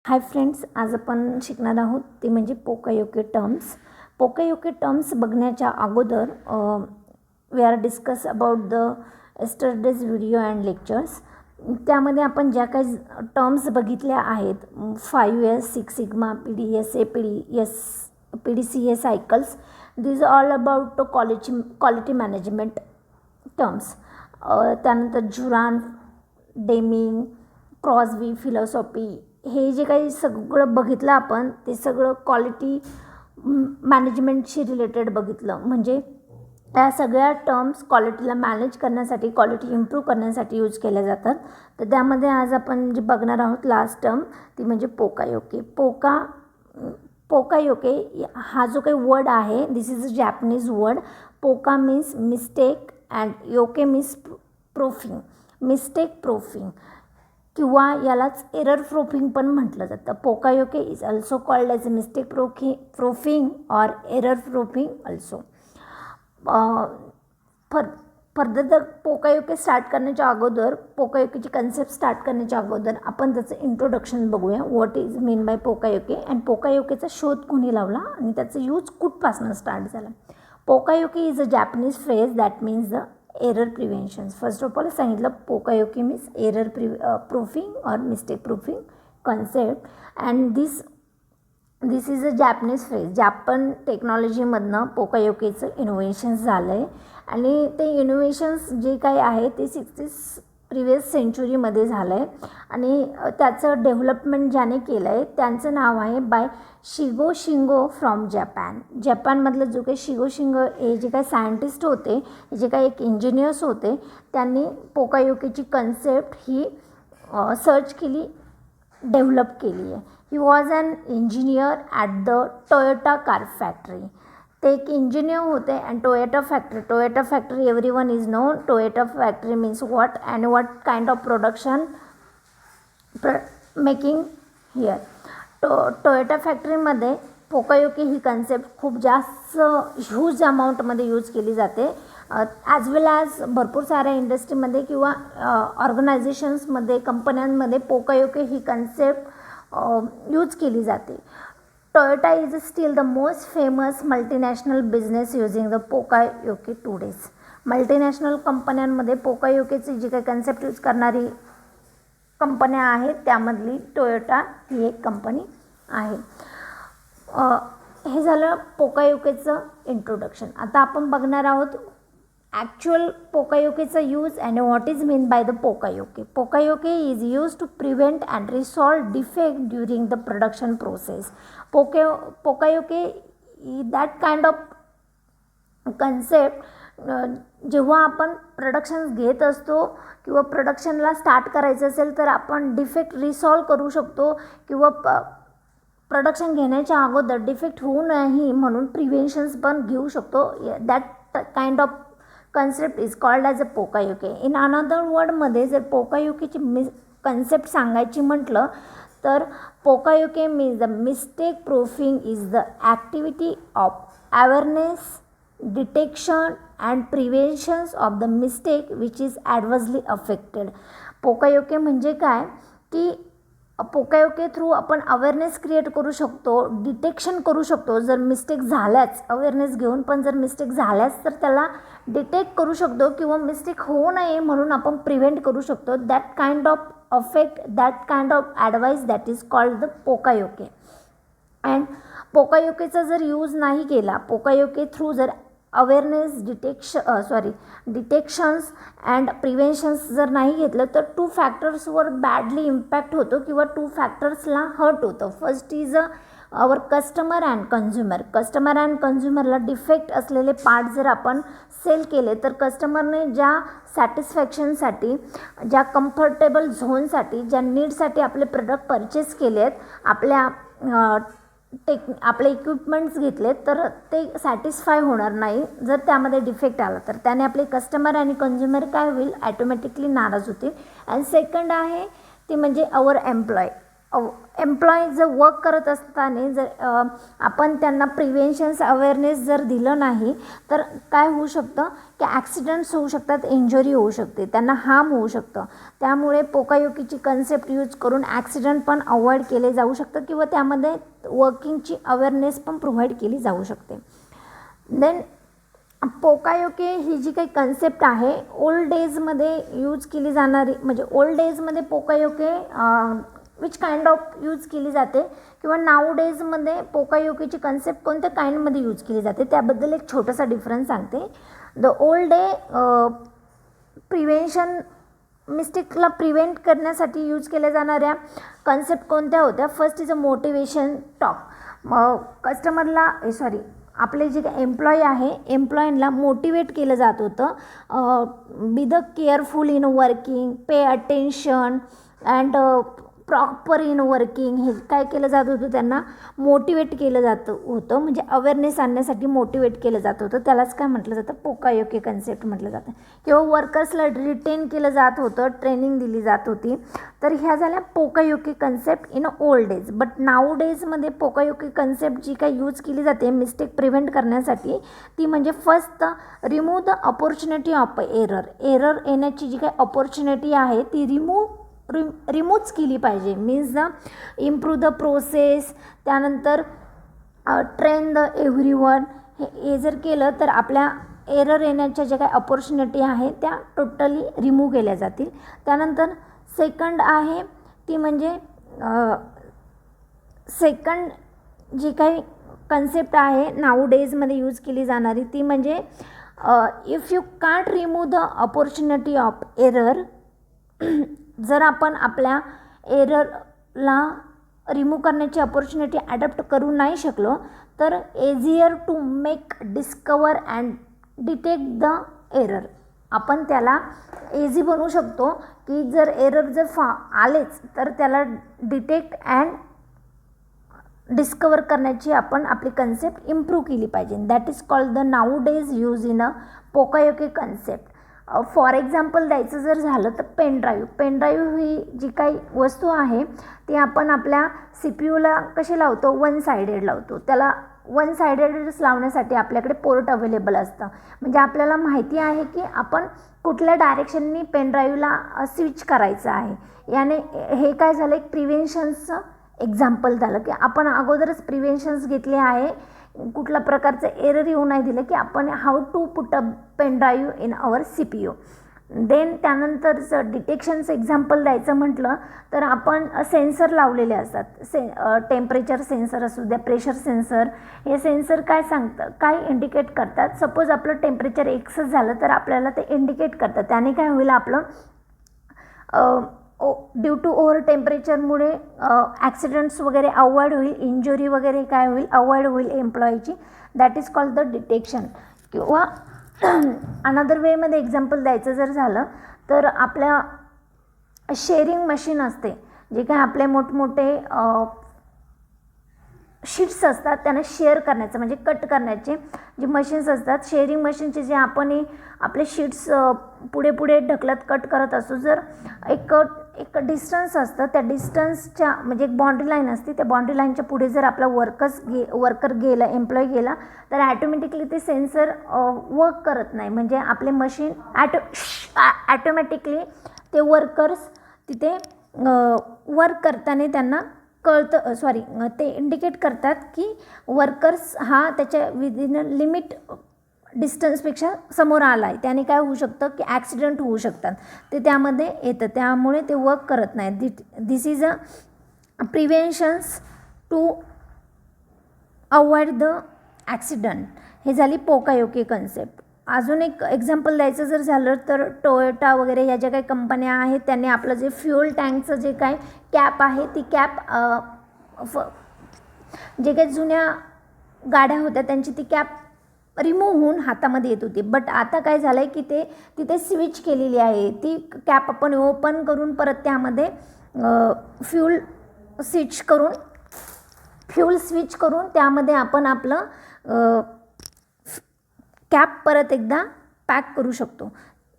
Hi friends, आज आपण शिकणार आहोत ते म्हणजे पोकायोके टर्म्स. पोकायोके टर्म्स बघण्याच्या अगोदर we are discuss about the yesterday's video and lectures. त्यामध्ये आपण ज्या काही टर्म्स बघितल्या आहेत 5S, 6 sigma, PDSA, PDCA cycles, these all about quality management terms. त्यानंतर जुरान, डेमिंग, क्रॉसबी, फिलॉसॉफी, हे जे काही सगळं बघितलं आपण ते सगळं क्वालिटी मॅनेजमेंटशी रिलेटेड बघितलं. म्हणजे त्या सगळ्या टर्म्स क्वालिटीला मॅनेज करण्यासाठी, क्वालिटी इम्प्रूव्ह करण्यासाठी यूज केल्या जातात. तर त्यामध्ये आज आपण जे बघणार आहोत लास्ट टर्म ती म्हणजे पोकायोके. पोकायोके हा जो काही वर्ड आहे, this is a Japanese word. Poka means mistake and yoke means proofing, mistake proofing, किंवा यालाच एरर प्रूफिंग पण म्हटलं जातं. Poka-yoke is also called as a mistake proofing or error proofing also. Further the poka-yoke start करण्याच्या अगोदर, पोकायोकेची concept start करण्याच्या अगोदर आपण त्याचं इंट्रोडक्शन बघूया. What is mean by poka-yoke and पोकायोकेचा शोध कोणी लावला आणि त्याचा यूज कुठपासून स्टार्ट झाला. Poka-yoke is a Japanese phrase that means the error prevention. First of all सांगितलं poka-yoke means error proofing or mistake proofing concept. And this is a Japanese phrase. Japan टेक्नॉलॉजीमधनं पोकायोकेचं इनोव्हेशन्स झालं आहे आणि ते innovations जे काही आहे ते 60s प्रिव्हियस सेंचुरीमध्ये झालं आहे आणि त्याचं डेव्हलपमेंट ज्याने केलं आहे त्यांचं नाव आहे बाय शिगो शिंगो फ्रॉम जपान. जपानमधलं जो काही शिगो शिंगो हे जे काही सायंटिस्ट होते, जे काही एक इंजिनियर्स होते, त्यांनी पोकायोकेची कन्सेप्ट ही सर्च केली, डेव्हलप केली आहे. He was an engineer at the Toyota car factory. ते एक इंजिनियर होते and Toyota factory everyone is known. Toyota factory means what and what kind of production making here. Toyota फॅक्टरीमध्ये पोकायोके ही concept खूप जास्त ह्यूज अमाऊंटमध्ये यूज केली जाते. ॲज वेल ॲज भरपूर साऱ्या इंडस्ट्रीमध्ये किंवा ऑर्गनायझेशन्समध्ये, कंपन्यांमध्ये पोकायोके ही कन्सेप्ट यूज केली जाते. Toyota is still the most famous multinational business using the poka-yoke today's. Multinational कंपन्यांमध्ये पोकायोकेची जी काही कन्सेप्ट यूज करणारी कंपन्या आहेत त्यामधली टोयोटा ही एक कंपनी आहे. हे झालं पोकायोकेचं इंट्रोडक्शन. आता आपण बघणार आहोत ॲक्च्युअल पोकायोकेचा use and what is mean by the poka-yoke. Poka-yoke is use to prevent and resolve defect during the production process. Poka-yoke that kind of concept जेव्हा आपण प्रोडक्शन्स घेत असतो किंवा प्रोडक्शनला स्टार्ट करायचं असेल तर आपण डिफेक्ट रिसॉल्व करू शकतो किंवा प्रोडक्शन घेण्याच्या अगोदर डिफेक्ट होऊ नये म्हणून प्रिव्हेन्शन्स पण घेऊ शकतो. That kind of concept is called as a poka-yoke. In another वर्डमध्ये जर पोकायोकेची कन्सेप्ट सांगायची म्हटलं तर poka-yoke means the mistake proofing is the activity of awareness, detection and preventions of the mistake which is adversely affected. पोकायोके म्हणजे काय की पोकायोके थ्रू आपण अवेअरनेस क्रिएट करू शकतो, डिटेक्शन करू शकतो. जर मिस्टेक झाल्याच अवेअरनेस घेऊन पण जर मिस्टेक झाल्याच तर त्याला डिटेक्ट करू शकतो किंवा मिस्टेक होऊ नये म्हणून आपण प्रिव्हेंट करू शकतो. That kind of affect, that kind of advice that is called the पोकायोके. And पोकायोकेचा जर यूज नाही केला, पोकायोके थ्रू जर अवेअरनेस, डिटेक्शन्स अँड प्रिव्हेन्शन्स जर नाही घेतलं तर 2 फॅक्टर्सवर बॅडली इम्पॅक्ट होतो किंवा 2 फॅक्टर्सला हर्ट होतं. First is our customer and consumer. Customer and कन्झ्युमरला डिफेक्ट असलेले पार्ट जर आपण सेल केले तर कस्टमरने ज्या सॅटिस्फॅक्शनसाठी, ज्या कम्फर्टेबल झोनसाठी, ज्या नीडसाठी आपले प्रोडक्ट परचेस केले आहेत, आपले इक्विपमेंट्स घेतले तर ते सॅटिस्फाय होणार नाही जर त्यामध्ये डिफेक्ट आला तर. त्याने आपले कस्टमर आणि कन्झ्युमर काय होईल, ॲटोमॅटिकली नाराज होतील. अँड सेकंड आहे ते म्हणजे आवर एम्प्लॉय जर वर्क करत असताना जर आपण त्यांना प्रिव्हेन्शन्स, अवेअरनेस जर दिलं नाही तर काय होऊ शकतं की ॲक्सिडेंट्स होऊ शकतात, इंजुरी होऊ शकते, त्यांना हार्म होऊ शकतं. त्यामुळे पोकायोकीची कन्सेप्ट यूज करून ॲक्सिडेंट पण अवॉइड केले जाऊ शकतं किंवा त्यामध्ये वर्किंगची अवेअरनेस पण प्रोव्हाइड केली जाऊ शकते. देन पोकायोके ही जी काही कन्सेप्ट आहे ओल्ड डेजमध्ये यूज केली जाणारी, म्हणजे ओल्ड डेजमध्ये poka-yoke which kind of use केली जाते किंवा नाऊ डेजमध्ये पोकायोकेची कन्सेप्ट कोणत्या काइंडमध्ये यूज केली जाते त्याबद्दल एक छोटासा डिफरन्स सांगते. द ओल्ड डे प्रिव्हेन्शन मिस्टेकला प्रिव्हेंट करण्यासाठी यूज केल्या जाणाऱ्या कन्सेप्ट कोणत्या होत्या. First is a motivation talk. कस्टमरला आपले जे काही एम्प्लॉई आहे एम्प्लॉईंना मोटिवेट केलं जात होतं. Be the careful in working, pay attention and proper in working, हे काय केलं जात होतं, त्यांना मोटिवेट केलं जात होतं, म्हणजे अवेअरनेस आणण्यासाठी मोटिवेट केलं जात होतं. त्यालाच काय म्हटलं जातं, पोकायोके कन्सेप्ट म्हटलं जातं. किंवा वर्कर्सला रिटेन केलं जात होतं, ट्रेनिंग दिली जात होती. तर ह्या झाल्या poka-yoke concept in old days. But now डेजमध्ये पोकायोके कन्सेप्ट जी काही यूज केली जाते मिस्टेक प्रिव्हेंट करण्यासाठी ती म्हणजे first remove the opportunity of error येण्याची जी काही अपॉर्च्युनिटी आहे ती रिमूव्ह केली पाहिजे. Means the improve the process, त्यानंतर ट्रेन द एव्हरीवन, हे जर केलं तर आपल्या एरर येण्याच्या ज्या काही अपॉर्च्युनिटी आहे त्या टोटली रिमूव्ह केल्या जातील. त्यानंतर सेकंड आहे ती म्हणजे सेकंड जी काही कन्सेप्ट आहे नाऊ डेजमध्ये यूज केली जाणारी ती म्हणजे if you can't remove the opportunity of error, जर आपण आपल्या एररला रिमूव्ह करण्याची अपॉर्च्युनिटी ॲडप्ट करू नाही शकलो तर easier to make discover and detect the error, आपण त्याला एझी बनवू शकतो की जर एरर जर आलेच तर त्याला डिटेक्ट अँड डिस्कवर करण्याची आपण आपली कन्सेप्ट इम्प्रूव्ह केली पाहिजे. That is called the now days use in a poka-yoke concept. For example द्यायचं जर झालं तर पेनड्राईव्ह ही जी काही वस्तू आहे ती आपण आपल्या CPU कशी लावतो, वन सायडेड लावतो. त्याला वन सायडेडच लावण्यासाठी आपल्याकडे पोर्ट अवेलेबल असतं. म्हणजे आपल्याला माहिती आहे की आपण कुठल्या डायरेक्शननी पेनड्राईव्हला स्विच करायचं आहे. याने हे काय झालं, एक प्रिव्हेन्शनचं एक्झाम्पल झालं की आपण अगोदरच प्रिव्हेन्शन्स घेतले आहे, कुठल्या प्रकारचं एरर येऊ नाही दिलं की आपण how to put a pendrive in our CPU. Then त्यानंतरचं डिटेक्शनचं एक्झाम्पल द्यायचं म्हटलं तर आपण सेन्सर लावलेले असतात. टेम्परेचर सेन्सर असू द्या, प्रेशर सेन्सर, हे सेन्सर काय इंडिकेट करतात. सपोज आपलं टेम्परेचर एक्सेस झालं तर आपल्याला ते इंडिकेट करतात. त्याने काय होईल, आपलं ड्यू टू ओव्हर टेम्परेचरमुळे ॲक्सिडेंट्स वगैरे अवॉइड होईल, इंजुरी वगैरे काय होईल, अवॉइड होईल एम्प्लॉईची. That is called the detection. किंवा अनदर वेमध्ये एक्झाम्पल द्यायचं जर झालं तर आपल्या शेअरिंग मशीन असते, जे काय आपले मोठमोठे शीट्स असतात त्यांना शेअर करण्याचं म्हणजे कट करण्याचे जे मशीन्स असतात, शेअरिंग मशीनचे जे आपण आपले शीट्स पुढे पुढे ढकलत कट करत असतो. जर एक डिस्टन्स असतं, त्या डिस्टन्सच्या म्हणजे एक बाउंड्री लाईन असते, त्या बाउंड्री लाईनच्या पुढे जर आपला वर्कर गेला, एम्प्लॉई गेला तर ॲटोमॅटिकली ते सेन्सर वर्क करत नाही. म्हणजे आपले मशीन ॲटोमॅटिकली ते वर्कर्स तिथे वर्क करताना त्यांना कळतं, ते इंडिकेट करतात की वर्कर्स हा त्याच्या विदिन लिमिट डिस्टन्सपेक्षा समोर आला आहे. त्याने काय होऊ शकतं की ॲक्सिडेंट होऊ शकतात, ते त्यामध्ये येतं. त्यामुळे ते वर्क करत नाही. This is a preventions to avoid the accident. हे झाली पोकायोके कन्सेप्ट. अजून एक एक्झाम्पल द्यायचं जर झालं तर टोयोटा वगैरे ह्या ज्या काही कंपन्या आहेत त्यांनी आपलं जे फ्युअल टँकचं जे काय कॅप आहे ती कॅप जे काही जुन्या गाड्या होत्या त्यांची ती कॅप रिमूव्ह होऊन हातामध्ये येत होती. बट आता काय झालं आहे की ते तिथे स्विच केलेली आहे. ती कॅप आपण ओपन करून परत त्यामध्ये फ्यूल स्विच करून त्यामध्ये आपण आपलं कॅप परत एकदा पॅक करू शकतो.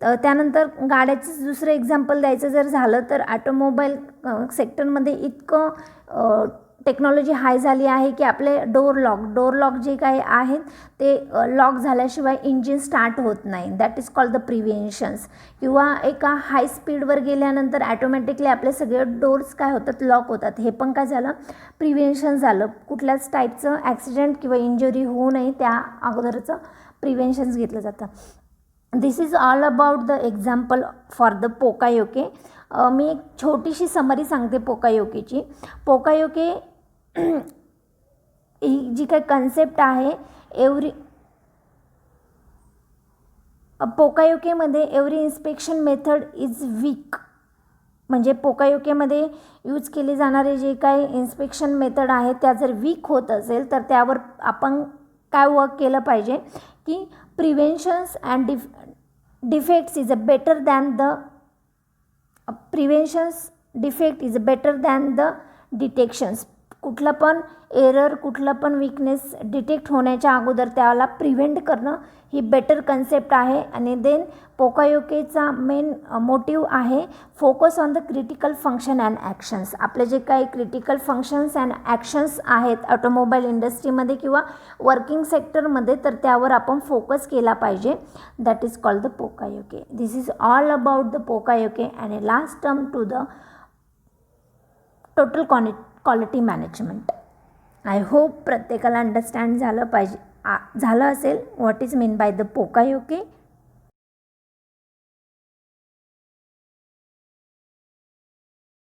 त्यानंतर गाड्याचं दुसरं एक्झाम्पल द्यायचं जर झालं तर ऑटोमोबाईल सेक्टरमध्ये इतकं टेक्नॉलॉजी हाय झाली आहे की आपले डोर लॉक जे काही आहेत ते लॉक झाल्याशिवाय इंजिन स्टार्ट होत नाही. That is called the preventions. किंवा एका हाय स्पीडवर गेल्यानंतर ॲटोमॅटिकली आपले सगळे डोर्स काय होतात, लॉक होतात. हे पण काय झालं, प्रिव्हेन्शन झालं. कुठल्याच टाईपचं ॲक्सिडेंट किंवा इंजुरी होऊ नये त्या अगोदरचं प्रिव्हेन्शन्स घेतलं जातं. This is all about the example for the poka-yoke. मी एक छोटीशी समरी सांगते पोकायोकेची. पोकायोके ही जी काही कन्सेप्ट आहे पोकायोकेमध्ये every inspection method is weak. म्हणजे पोकायोकेमध्ये यूज केले जाणारे जे काही इन्स्पेक्शन मेथड आहे त्या जर वीक होत असेल तर त्यावर आपण काय वर्क केलं पाहिजे की preventions and defects is a better than the preventions defect is better than the detections. कुठलं पण एरर, कुठलं पण विकनेस डिटेक्ट होण्याच्या अगोदर त्याला प्रिव्हेंट करणं ही बेटर कन्सेप्ट आहे. आणि देन पोकायोकेचा मेन मोटिव्ह आहे focus on the critical function and actions. आपले जे काही क्रिटिकल फंक्शन्स अँड ॲक्शन्स आहेत ऑटोमोबाईल इंडस्ट्रीमध्ये किंवा वर्किंग सेक्टरमध्ये तर त्यावर आपण फोकस केला पाहिजे. That is called the poka yoke. This is all about the पोकायोके and last term to the total quality management. I hope प्रत्येकाला अंडरस्टँड झालं असेल what is mean by the पोकायोके.